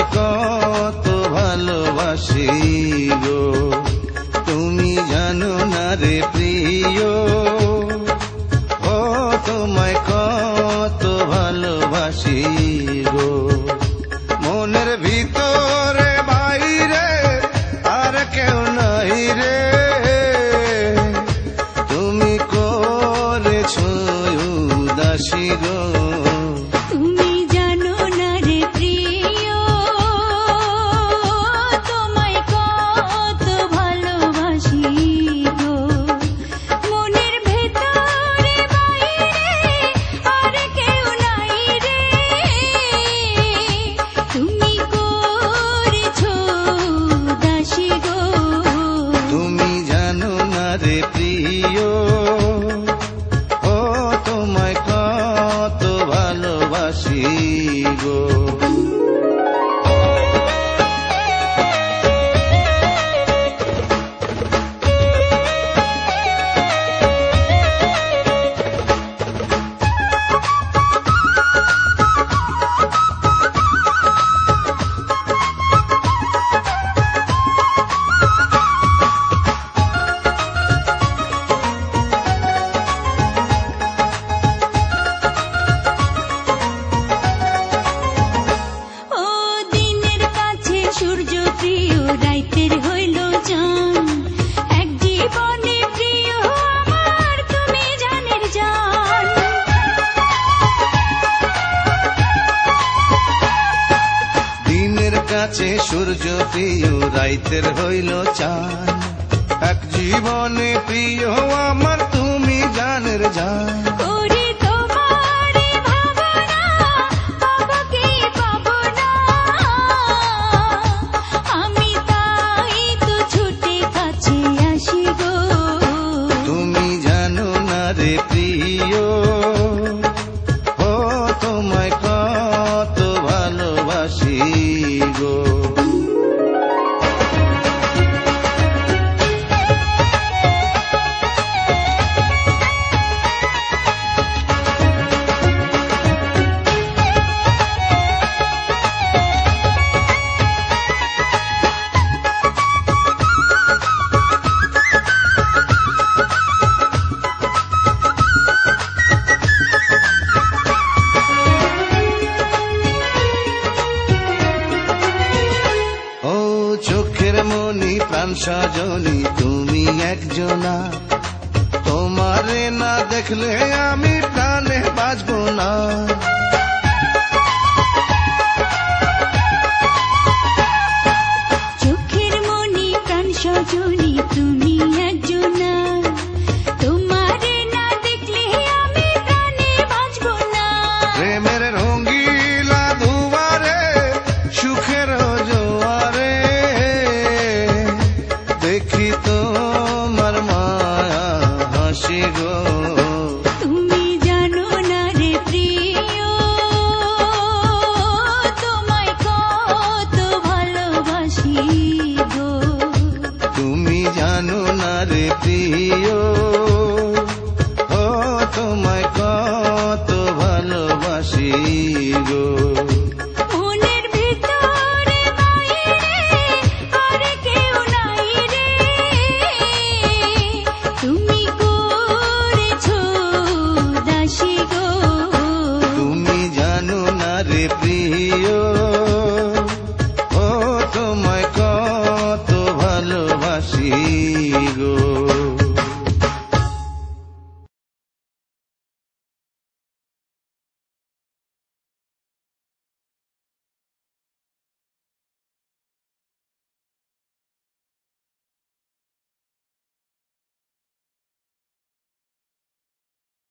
তোমায় কত ভালোবাসি গো, তুমি জানো না রে প্রিয়। ও তোমায় কত ভালোবাসি গো, মনের ভিতরে বাইরে আর কেউ নাই রে, তুমি করেছো উদাসী গো। তুমি জানো না রে প্রিয়, তোমায় কত ভালোবাসি গো, মনের ভেতরে বাইরে আর কেউ নাই রে, তুমি করেছো উদাসী গো। তুমি জানো না রে প্রিয়, ও তোমায় কত ভালোবাসি গো। ও দিনের কাছে সূর্য প্রিয়, রাইতের হইল চাঁদ, এক জীবনে প্রিয় আমার তুমি জানের জান। দিনের কাছে সূর্য প্রিয়, রাইতের হইল চাঁদ, এক জীবনে প্রিয় আমার তুমি জানের জান। করি তোমারই ভাবনা, পাবো কি পাবো না, আমি তাই তো ছুটে কাছে আসি গো। তুমি জানো না রে প্রিয়, ও তোমায় কত ভালোবাসি গো। ও চোখের মনি প্রাণ সজনী তুমি একজনা, তোমারে না দেখলে আমি প্রাণে বাঁচবো না। চোখের মনি প্রাণ সজনী তুমি একজনা, তোমারে না দেখলে আমি প্রাণে বাঁচবো না। প্রেমের রঙ্গিলা দুয়ারে, সুখের জোয়ারে, দেখি তোমার মায়া হাসি গো। তুমি জানো না রে প্রিয়, তোমায় কত ভালোবাসি গো। তুমি জানো না রে প্রিয়,